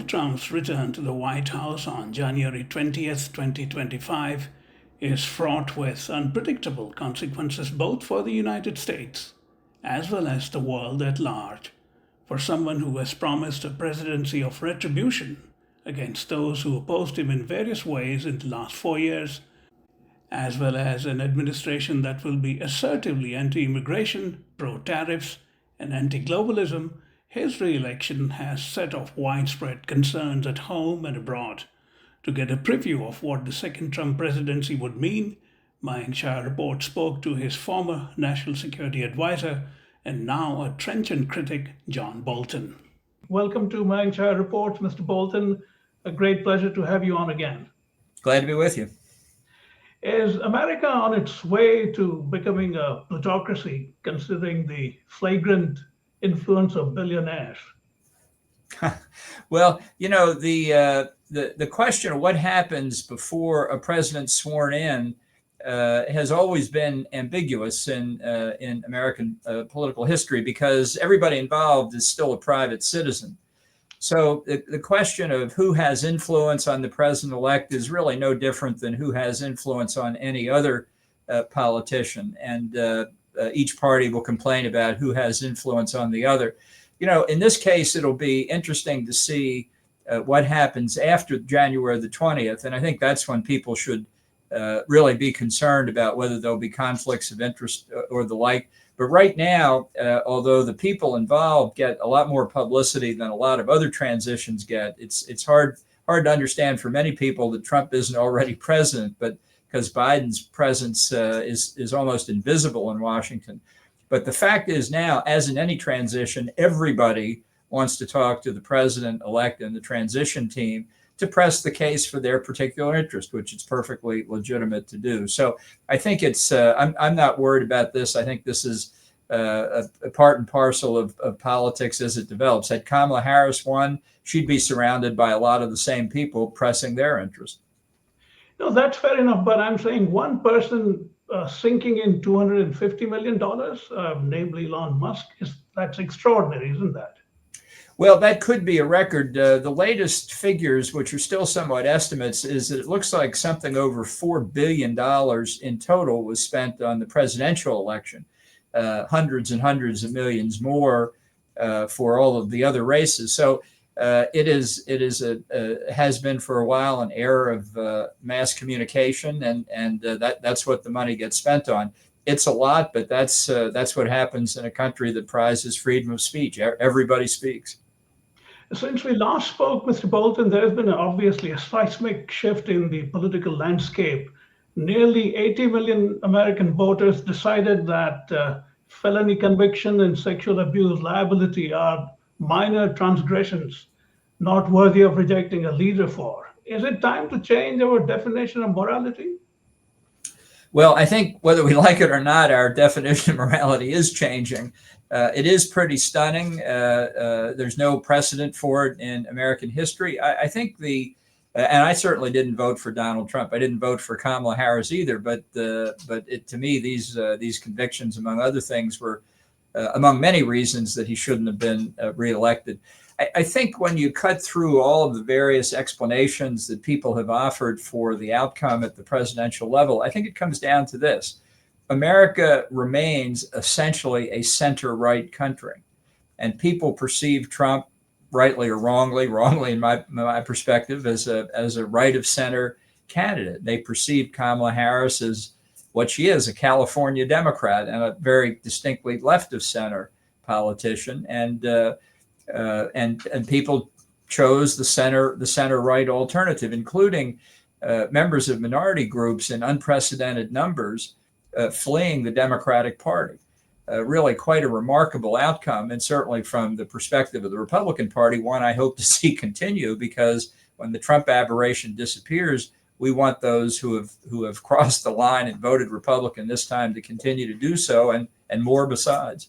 Donald Trump's return to the White House on January 20th, 2025 is fraught with unpredictable consequences both for the United States as well as the world at large. For someone who has promised a presidency of retribution against those who opposed him in various ways in the last 4 years, as well as an administration that will be assertively anti-immigration, pro-tariffs, and anti-globalism, his re-election has set off widespread concerns at home and abroad. To get a preview of what the second Trump presidency would mean, Mayank Chhaya Reports spoke to his former national security advisor and now a trenchant critic, John Bolton. Welcome to Mayank Chhaya Reports, Mr. Bolton. A great pleasure to have you on again. Glad to be with you. Is America on its way to becoming a plutocracy, considering the flagrant influence of billionaires? Well, the question of what happens before a president's sworn in has always been ambiguous in American political history because everybody involved is still a private citizen. So the question of who has influence on the president-elect is really no different than who has influence on any other politician. And each party will complain about who has influence on the other. In this case, it'll be interesting to see what happens after January the 20th. And I think that's when people should really be concerned about whether there'll be conflicts of interest or the like. But right now, although the people involved get a lot more publicity than a lot of other transitions get, it's hard to understand for many people that Trump isn't already president, but because Biden's presence is almost invisible in Washington. But the fact is now, as in any transition, everybody wants to talk to the president-elect and the transition team to press the case for their particular interest, which it's perfectly legitimate to do. So I think I'm not worried about this. I think this is a part and parcel of politics as it develops. Had Kamala Harris won, she'd be surrounded by a lot of the same people pressing their interest. No, that's fair enough. But I'm saying one person sinking in $250 million, namely Elon Musk, that's extraordinary, isn't that? Well, that could be a record. The latest figures, which are still somewhat estimates, is that it looks like something over $4 billion in total was spent on the presidential election, hundreds and hundreds of millions more for all of the other races. So it has been for a while an era of mass communication, and that's what the money gets spent on. It's a lot, but that's what happens in a country that prizes freedom of speech. Everybody speaks. Since we last spoke, Mr. Bolton, there has been obviously a seismic shift in the political landscape. Nearly 80 million American voters decided that felony conviction and sexual abuse liability are minor transgressions not worthy of rejecting a leader for. Is it time to change our definition of morality? Well, I think whether we like it or not, our definition of morality is changing. It is pretty stunning. There's no precedent for it in American history. I think and I certainly didn't vote for Donald Trump. I didn't vote for Kamala Harris either. But to me, these convictions, among other things, were among many reasons that he shouldn't have been reelected. I think when you cut through all of the various explanations that people have offered for the outcome at the presidential level, I think it comes down to this. America remains essentially a center-right country, and people perceive Trump, rightly or wrongly in my perspective, as a right-of-center candidate. They perceive Kamala Harris as what she is, a California Democrat and a very distinctly left-of-center politician, and people chose the center-right alternative, including members of minority groups in unprecedented numbers fleeing the Democratic Party. Really quite a remarkable outcome, and certainly from the perspective of the Republican Party, one I hope to see continue, because when the Trump aberration disappears, we want those who have crossed the line and voted Republican this time to continue to do so, and more besides.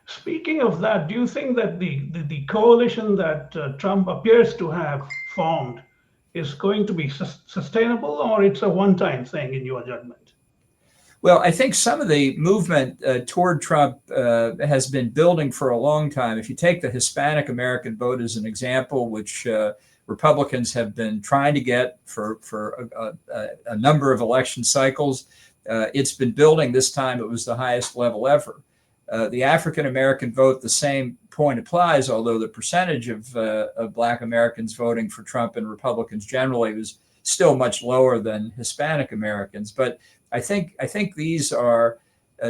Speaking of that, do you think that the coalition that Trump appears to have formed is going to be sustainable, or it's a one-time thing in your judgment? Well, I think some of the movement toward Trump has been building for a long time. If you take the Hispanic American vote as an example, which Republicans have been trying to get for a number of election cycles, it's been building. This time it was the highest level ever. The African American vote, the same point applies, although the percentage of Black Americans voting for Trump and Republicans generally was still much lower than Hispanic Americans. But I think these are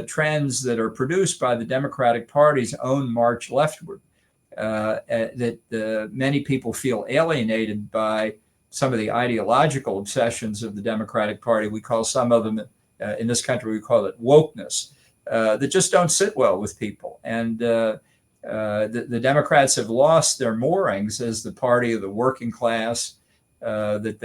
trends that are produced by the Democratic Party's own march leftward. That many people feel alienated by some of the ideological obsessions of the Democratic Party. We call some of them in this country, we call it wokeness, that just don't sit well with people. And the Democrats have lost their moorings as the party of the working class that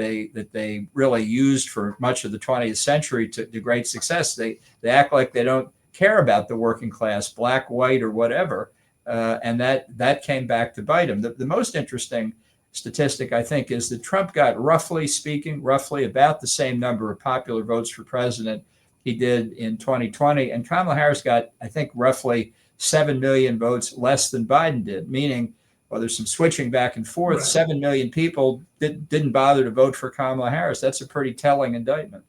they really used for much of the 20th century to great success. They act like they don't care about the working class, black, white, or whatever. And that came back to bite him. The most interesting statistic, I think, is that Trump got, roughly speaking, about the same number of popular votes for president he did in 2020. And Kamala Harris got, I think, roughly 7 million votes less than Biden did, meaning, well, there's some switching back and forth. Right. 7 million people didn't bother to vote for Kamala Harris. That's a pretty telling indictment.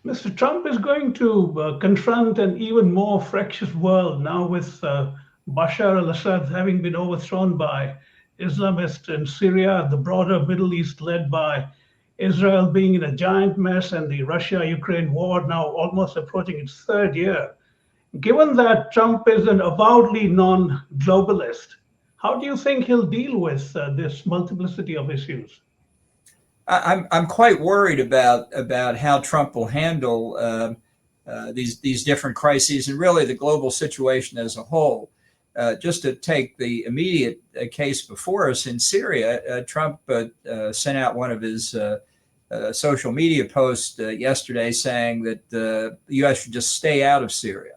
Mr. Trump is going to confront an even more fractious world now with Bashar al-Assad having been overthrown by Islamists in Syria, the broader Middle East led by Israel being in a giant mess, and the Russia-Ukraine war now almost approaching its third year. Given that Trump is an avowedly non-globalist, how do you think he'll deal with this multiplicity of issues? I'm quite worried about how Trump will handle these different crises and really the global situation as a whole. Just to take the immediate case before us in Syria, Trump sent out one of his social media posts yesterday saying that the U.S. should just stay out of Syria.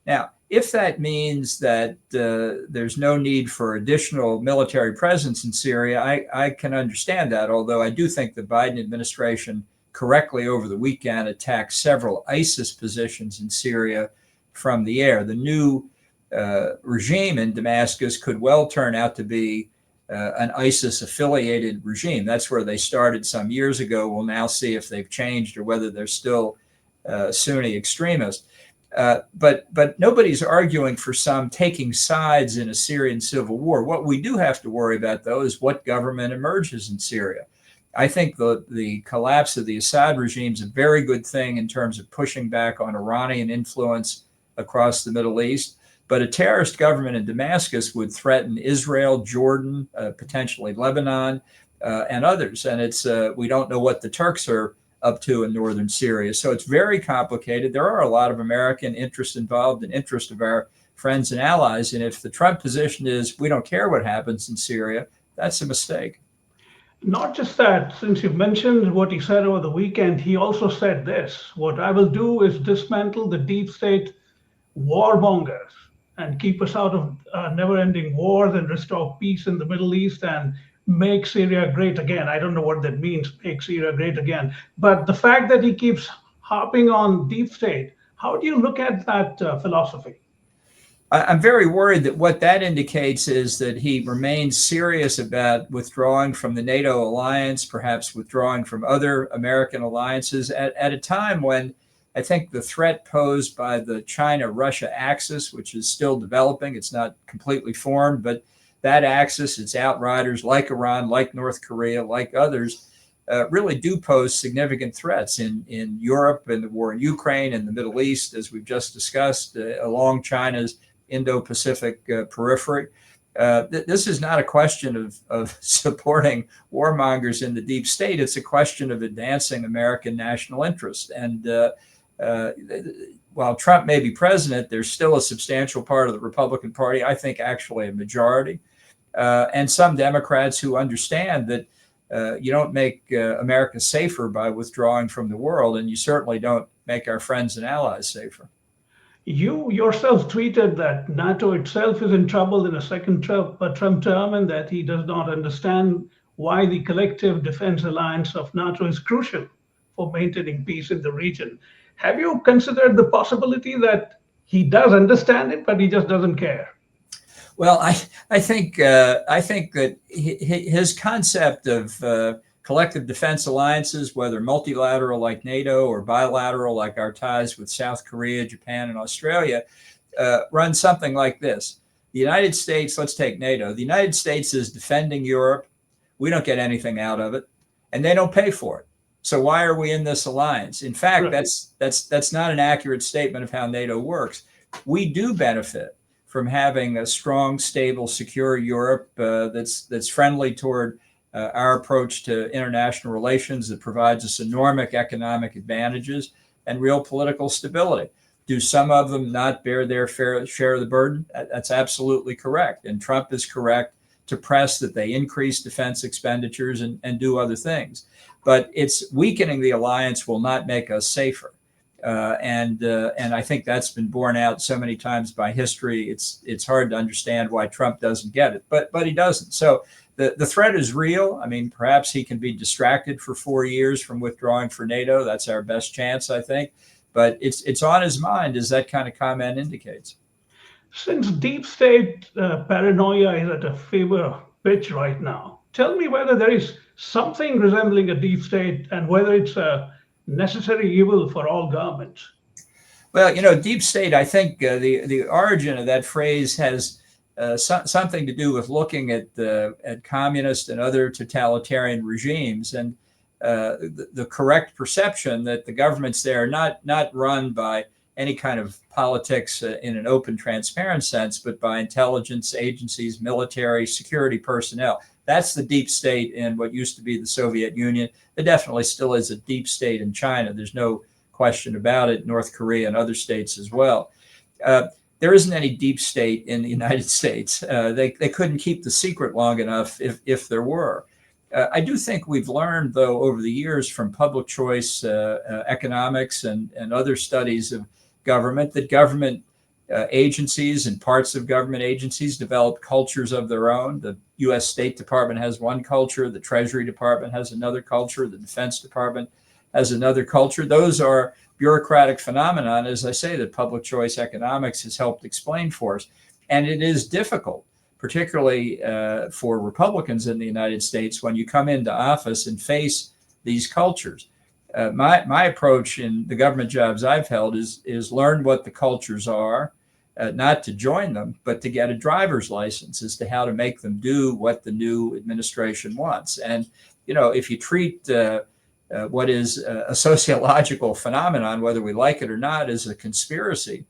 Now, if that means that there's no need for additional military presence in Syria, I can understand that, although I do think the Biden administration correctly over the weekend attacked several ISIS positions in Syria from the air. The new regime in Damascus could well turn out to be an ISIS-affiliated regime. That's where they started some years ago. We'll now see if they've changed or whether they're still Sunni extremists. But nobody's arguing for some taking sides in a Syrian civil war. What we do have to worry about, though, is what government emerges in Syria. I think the collapse of the Assad regime is a very good thing in terms of pushing back on Iranian influence across the Middle East. But a terrorist government in Damascus would threaten Israel, Jordan, potentially Lebanon, and others. And we don't know what the Turks are up to in northern Syria. So it's very complicated. There are a lot of American interests involved and interest of our friends and allies. And if the Trump position is we don't care what happens in Syria, that's a mistake. Not just that, since you've mentioned what he said over the weekend, he also said this: what I will do is dismantle the deep state warmongers and keep us out of never-ending wars and restore peace in the Middle East and make Syria great again. I don't know what that means, make Syria great again. But the fact that he keeps harping on deep state, how do you look at that philosophy? I'm very worried that what that indicates is that he remains serious about withdrawing from the NATO alliance, perhaps withdrawing from other American alliances at a time when I think the threat posed by the China-Russia axis, which is still developing, it's not completely formed, but that axis, its outriders like Iran, like North Korea, like others, really do pose significant threats in Europe and the war in Ukraine and the Middle East, as we've just discussed, along China's Indo-Pacific periphery. This is not a question of supporting warmongers in the deep state. It's a question of advancing American national interest. And while Trump may be president, there's still a substantial part of the Republican Party, I think actually a majority, and some Democrats who understand that you don't make America safer by withdrawing from the world, and you certainly don't make our friends and allies safer. You yourself tweeted that NATO itself is in trouble in a second Trump term, and that he does not understand why the collective defense alliance of NATO is crucial for maintaining peace in the region. Have you considered the possibility that he does understand it, but he just doesn't care? Well, I think that his concept of collective defense alliances, whether multilateral like NATO or bilateral like our ties with South Korea, Japan, and Australia, runs something like this. The United States, let's take NATO. The United States is defending Europe. We don't get anything out of it, and they don't pay for it. So why are we in this alliance? In fact, Right. that's not an accurate statement of how NATO works. We do benefit from having a strong, stable, secure Europe that's friendly toward our approach to international relations, that provides us enormous economic advantages and real political stability. Do some of them not bear their fair share of the burden? That's absolutely correct. And Trump is correct to press that they increase defense expenditures and do other things. But it's weakening the alliance will not make us safer. And I think that's been borne out so many times by history. It's hard to understand why Trump doesn't get it, but he doesn't. So the threat is real. I mean, perhaps he can be distracted for 4 years from withdrawing for NATO. That's our best chance, I think. But it's on his mind, as that kind of comment indicates. Since deep state paranoia is at a fever pitch right now, tell me whether there is something resembling a deep state and whether it's a necessary evil for all governments. Well, deep state, I think the origin of that phrase has something to do with looking at communist and other totalitarian regimes, and the correct perception that the governments there are not run by any kind of politics in an open, transparent sense, but by intelligence agencies, military, security personnel. That's the deep state in what used to be the Soviet Union. There definitely still is a deep state in China. There's no question about it. North Korea and other states as well. There isn't any deep state in the United States. They couldn't keep the secret long enough if there were. I do think we've learned, though, over the years from public choice economics and other studies of government, that government agencies and parts of government agencies develop cultures of their own. The U.S. State Department has one culture. The Treasury Department has another culture. The Defense Department has another culture. Those are bureaucratic phenomenon, as I say, that public choice economics has helped explain for us. And it is difficult, particularly for Republicans in the United States, when you come into office and face these cultures. My approach in the government jobs I've held is learn what the cultures are, not to join them, but to get a driver's license as to how to make them do what the new administration wants. And, if you treat what is a sociological phenomenon, whether we like it or not, as a conspiracy,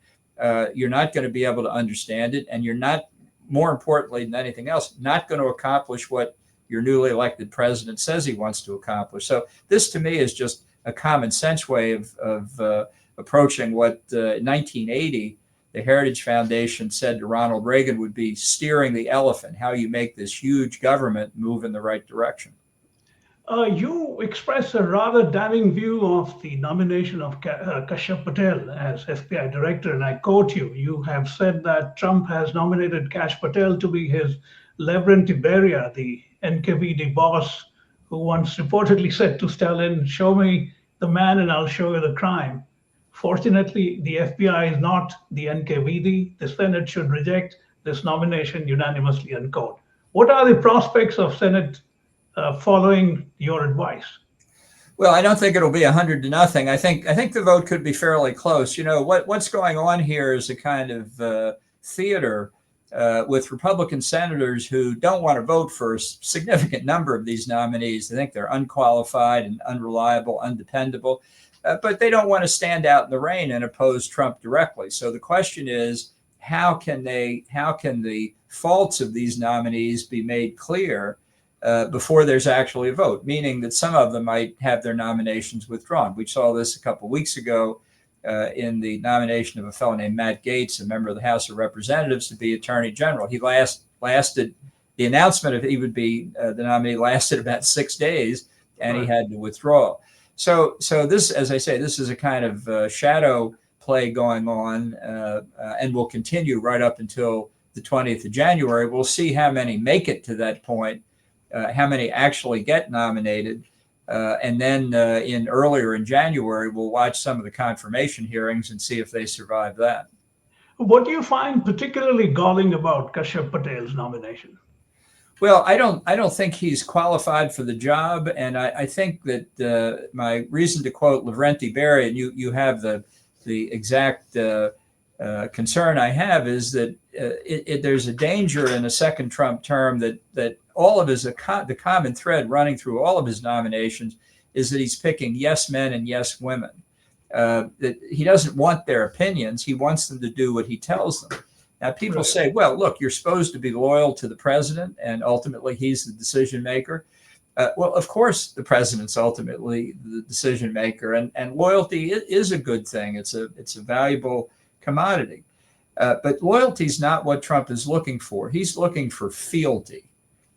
you're not going to be able to understand it. And you're not, more importantly than anything else, not going to accomplish what your newly elected president says he wants to accomplish. So this, to me, is just a common sense way of approaching what in 1980, the Heritage Foundation said to Ronald Reagan would be steering the elephant, how you make this huge government move in the right direction. You express a rather damning view of the nomination of Kashyap Patel as FBI director, and I quote you. You have said that Trump has nominated Kash Patel to be his Lavrent Tiberia, the NKVD boss, who once reportedly said to Stalin, "Show me the man and I'll show you the crime." Fortunately, the FBI is not the NKVD. The Senate should reject this nomination unanimously, unquote. What are the prospects of Senate following your advice? Well, I don't think it'll be 100-0. I think the vote could be fairly close. What's going on here is a kind of theater with Republican senators who don't want to vote for a significant number of these nominees. They think they're unqualified and unreliable, undependable, but they don't want to stand out in the rain and oppose Trump directly. So the question is, how can the faults of these nominees be made clear before there's actually a vote, meaning that some of them might have their nominations withdrawn. We saw this a couple of weeks ago in the nomination of a fellow named Matt Gaetz, a member of the House of Representatives, to be Attorney General. He lasted, the announcement of he would be the nominee lasted about 6 days, and he had to withdraw. So this, as I say, this is a kind of shadow play going on and will continue right up until the 20th of January. We'll see how many make it to that point. How many actually get nominated. And then earlier in January, we'll watch some of the confirmation hearings and see if they survive that. What do you find particularly galling about Kashyap Patel's nomination? Well, I don't think he's qualified for the job, and I think that my reason to quote Lavrenti Beria, and you have the exact concern I have, is that there's a danger in a second Trump term that all of the common thread running through all of his nominations is that he's picking yes men and yes women. That he doesn't want their opinions; he wants them to do what he tells them. Now, people say, well, look, you're supposed to be loyal to the president, and ultimately he's the decision maker. Well, of course, the president's ultimately the decision maker, and loyalty is a good thing. It's a valuable commodity. But loyalty is not what Trump is looking for. He's looking for fealty.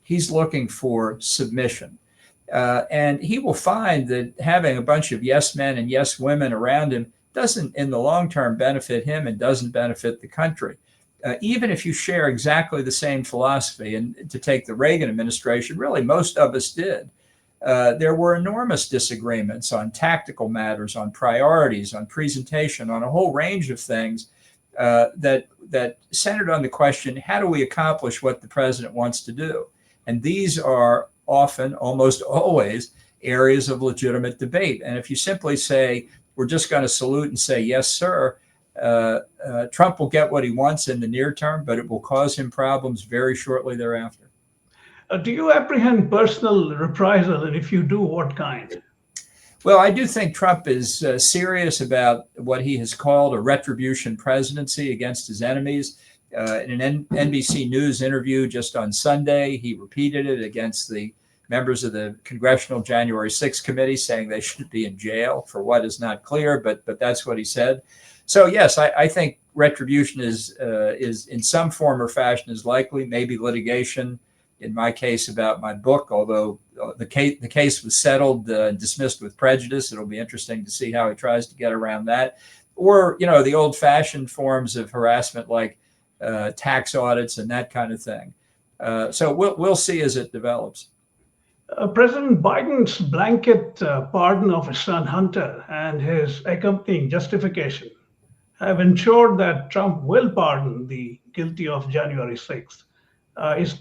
He's looking for submission. And he will find that having a bunch of yes men and yes women around him doesn't, in the long term, benefit him and doesn't benefit the country. Even if you share exactly the same philosophy, and to take the Reagan administration, really most of us did, there were enormous disagreements on tactical matters, on priorities, on presentation, on a whole range of things that centered on the question, how do we accomplish what the president wants to do? And these are often, almost always, areas of legitimate debate. And if you simply say, we're just going to salute and say, yes, sir, Trump will get what he wants in the near term, but it will cause him problems very shortly thereafter. Do you apprehend personal reprisal? And if you do, what kind? Well, I do think Trump is serious about what he has called a retribution presidency against his enemies. In an NBC News interview just on Sunday, he repeated it against the members of the Congressional January 6th committee, saying they should be in jail for what is not clear, but that's what he said. So yes, I think retribution is in some form or fashion is likely. Maybe litigation, in my case about my book, although the case was settled and dismissed with prejudice. It'll be interesting to see how he tries to get around that, or the old-fashioned forms of harassment like tax audits and that kind of thing. So we'll see as it develops. President Biden's blanket pardon of his son Hunter and his accompanying justification have ensured that Trump will pardon the guilty of January 6th.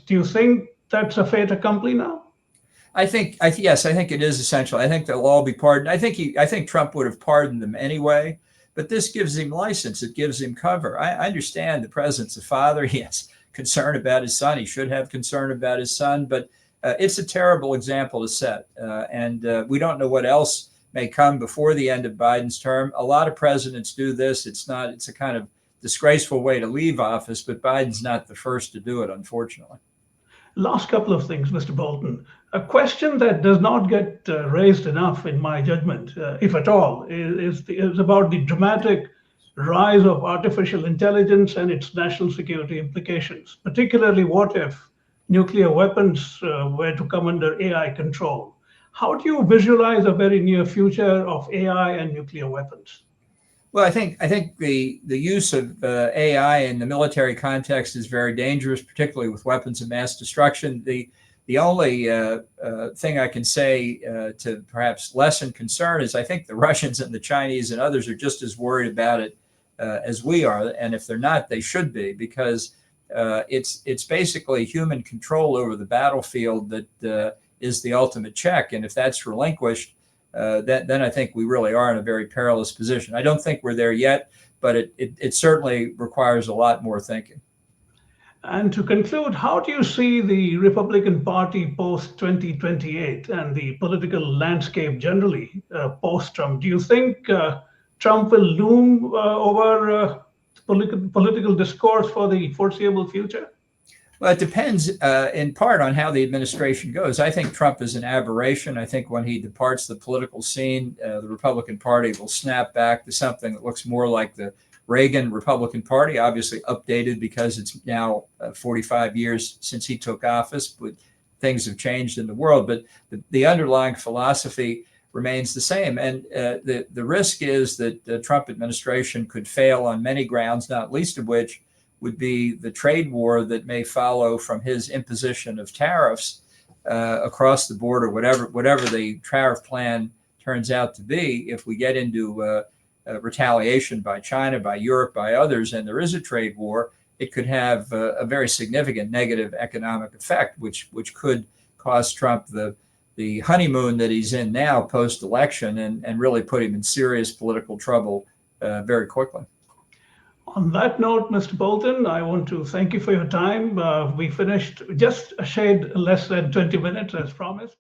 Do you think that's a fait accompli now? Yes, I think it is essential. I think they'll all be pardoned. I think Trump would have pardoned them anyway, but this gives him license. It gives him cover. I understand the president's a father. He has concern about his son. He should have concern about his son, but it's a terrible example to set. And we don't know what else may come before the end of Biden's term. A lot of presidents do this. It's a kind of disgraceful way to leave office, but Biden's not the first to do it, unfortunately. Last couple of things, Mr. Bolton. A question that does not get raised enough, in my judgment, if at all, is about the dramatic rise of artificial intelligence and its national security implications, particularly what if nuclear weapons were to come under AI control. How do you visualize a very near future of AI and nuclear weapons? Well, I think the use of AI in the military context is very dangerous, particularly with weapons of mass destruction. The only thing I can say to perhaps lessen concern is I think the Russians and the Chinese and others are just as worried about it as we are, and if they're not, they should be, because it's basically human control over the battlefield that is the ultimate check, and if that's relinquished, then I think we really are in a very perilous position. I don't think we're there yet, but it certainly requires a lot more thinking. And to conclude, how do you see the Republican Party post-2028 and the political landscape generally post-Trump? Do you think Trump will loom over political discourse for the foreseeable future? Well, it depends in part on how the administration goes. I think Trump is an aberration. I think when he departs the political scene, the Republican Party will snap back to something that looks more like the Reagan Republican Party, obviously updated because it's now 45 years since he took office, but things have changed in the world. But the underlying philosophy remains the same. And the risk is that the Trump administration could fail on many grounds, not least of which would be the trade war that may follow from his imposition of tariffs across the board, or whatever the tariff plan turns out to be, if we get into retaliation by China, by Europe, by others, and there is a trade war, it could have a very significant negative economic effect, which could cost Trump the honeymoon that he's in now post-election, and really put him in serious political trouble very quickly. On that note, Mr. Bolton, I want to thank you for your time. We finished just a shade less than 20 minutes as promised.